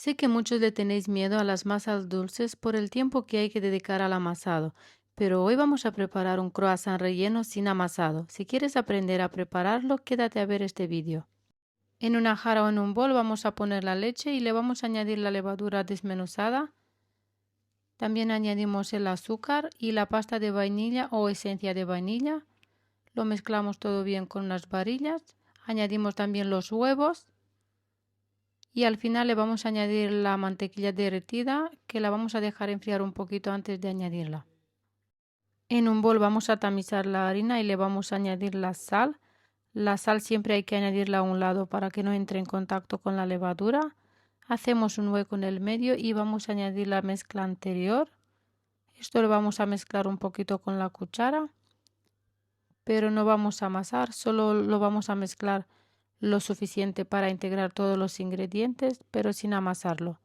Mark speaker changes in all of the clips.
Speaker 1: Sé que muchos le tenéis miedo a las masas dulces por el tiempo que hay que dedicar al amasado, pero hoy vamos a preparar un croissant relleno sin amasado. Si quieres aprender a prepararlo, quédate a ver este vídeo. En una jarra o en un bol vamos a poner la leche y le vamos a añadir la levadura desmenuzada. También añadimos el azúcar y la pasta de vainilla o esencia de vainilla. Lo mezclamos todo bien con unas varillas. Añadimos también los huevos. Y al final le vamos a añadir la mantequilla derretida, que la vamos a dejar enfriar un poquito antes de añadirla. En un bol vamos a tamizar la harina y le vamos a añadir la sal. La sal siempre hay que añadirla a un lado para que no entre en contacto con la levadura. Hacemos un hueco en el medio y vamos a añadir la mezcla anterior. Esto lo vamos a mezclar un poquito con la cuchara, pero no vamos a amasar, solo lo vamos a mezclar lo suficiente para integrar todos los ingredientes, pero sin amasarlo.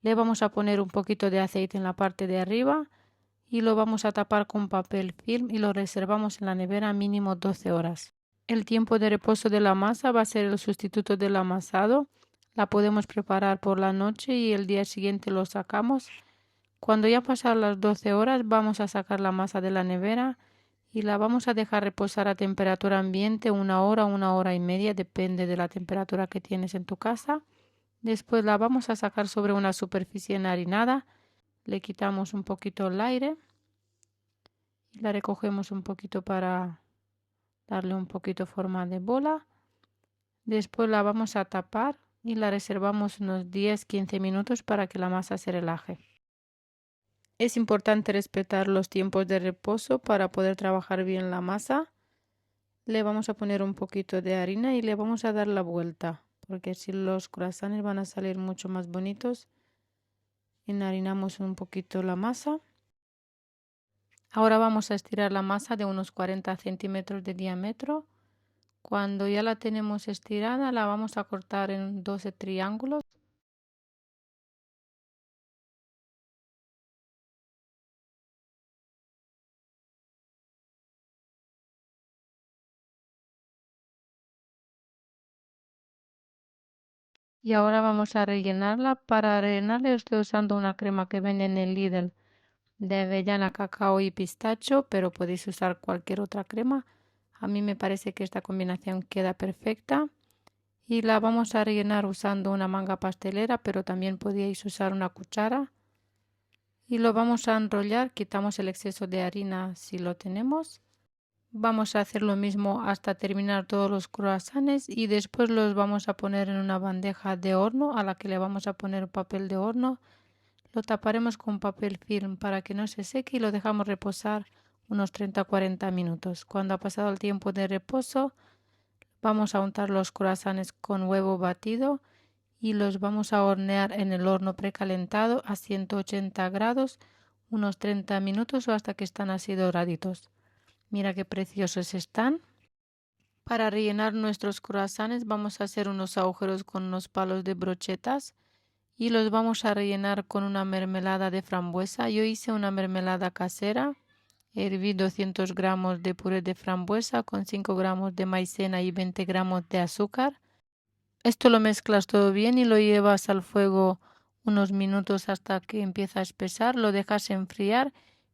Speaker 1: Le vamos a poner un poquito de aceite en la parte de arriba y lo vamos a tapar con papel film y lo reservamos en la nevera mínimo 12 horas. El tiempo de reposo de la masa va a ser el sustituto del amasado. La podemos preparar por la noche y el día siguiente lo sacamos. Cuando ya pasan las 12 horas vamos a sacar la masa de la nevera y la vamos a dejar reposar a temperatura ambiente 1 hora, 1 hora y media, depende de la temperatura que tienes en tu casa. Después la vamos a sacar sobre una superficie enharinada, le quitamos un poquito el aire y la recogemos un poquito para darle un poquito forma de bola. Después la vamos a tapar y la reservamos unos 10-15 minutos para que la masa se relaje. Es importante respetar los tiempos de reposo para poder trabajar bien la masa. Le vamos a poner un poquito de harina y le vamos a dar la vuelta, porque así los croissants van a salir mucho más bonitos. Enharinamos un poquito la masa. Ahora vamos a estirar la masa de unos 40 centímetros de diámetro. Cuando ya la tenemos estirada, la vamos a cortar en 12 triángulos. Y ahora vamos a rellenarla. Para rellenarla estoy usando una crema que vende en el Lidl de avellana, cacao y pistacho, pero podéis usar cualquier otra crema. A mí me parece que esta combinación queda perfecta. Y la vamos a rellenar usando una manga pastelera, pero también podíais usar una cuchara. Y lo vamos a enrollar, quitamos el exceso de harina si lo tenemos. Vamos a hacer lo mismo hasta terminar todos los croissants y después los vamos a poner en una bandeja de horno a la que le vamos a poner papel de horno. Lo taparemos con papel film para que no se seque y lo dejamos reposar unos 30-40 minutos. Cuando ha pasado el tiempo de reposo, vamos a untar los croissants con huevo batido y los vamos a hornear en el horno precalentado a 180 grados unos 30 minutos o hasta que están así doraditos. Mira qué preciosos están. Para rellenar nuestros croissants vamos a hacer unos agujeros con unos palos de brochetas y los vamos a rellenar con una mermelada de frambuesa. Yo hice una mermelada casera. Herví 200 gramos de puré de frambuesa con 5 gramos de maicena y 20 gramos de azúcar. Esto lo mezclas todo bien y lo llevas al fuego unos minutos hasta que empieza a espesar, lo dejas enfriar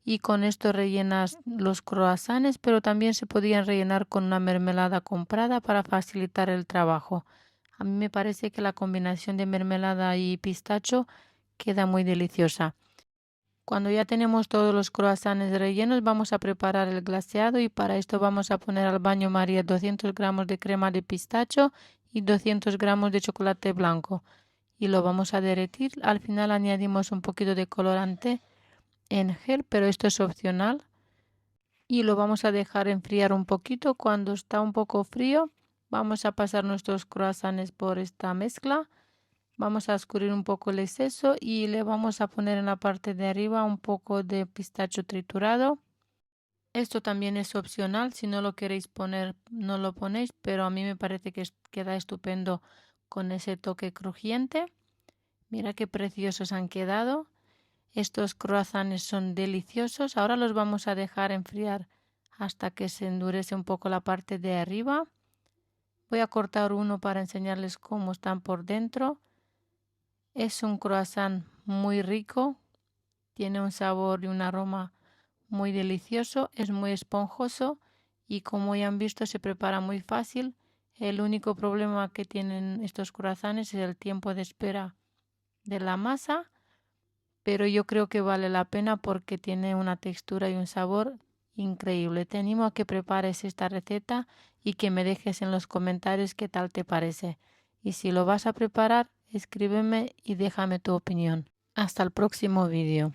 Speaker 1: y con esto rellenas los croissants, pero también se podían rellenar con una mermelada comprada para facilitar el trabajo. A mí me parece que la combinación de mermelada y pistacho queda muy deliciosa. Cuando ya tenemos todos los croissants rellenos, vamos a preparar el glaseado y para esto vamos a poner al baño María 200 gramos de crema de pistacho y 200 gramos de chocolate blanco y lo vamos a derretir. Al final añadimos un poquito de colorante en gel, pero esto es opcional y lo vamos a dejar enfriar un poquito. Cuando está un poco frío, vamos a pasar nuestros croissants por esta mezcla. Vamos a escurrir un poco el exceso y le vamos a poner en la parte de arriba un poco de pistacho triturado. Esto también es opcional, si no lo queréis poner no lo ponéis, pero a mí me parece que queda estupendo con ese toque crujiente. Mira qué preciosos han quedado. Estos croissants son deliciosos. Ahora los vamos a dejar enfriar hasta que se endurece un poco la parte de arriba. Voy a cortar uno para enseñarles cómo están por dentro. Es un croissant muy rico, tiene un sabor y un aroma muy delicioso, es muy esponjoso y como ya han visto se prepara muy fácil. El único problema que tienen estos croissants es el tiempo de espera de la masa, pero yo creo que vale la pena porque tiene una textura y un sabor increíble. Te animo a que prepares esta receta y que me dejes en los comentarios qué tal te parece. Y si lo vas a preparar, escríbeme y déjame tu opinión. Hasta el próximo vídeo.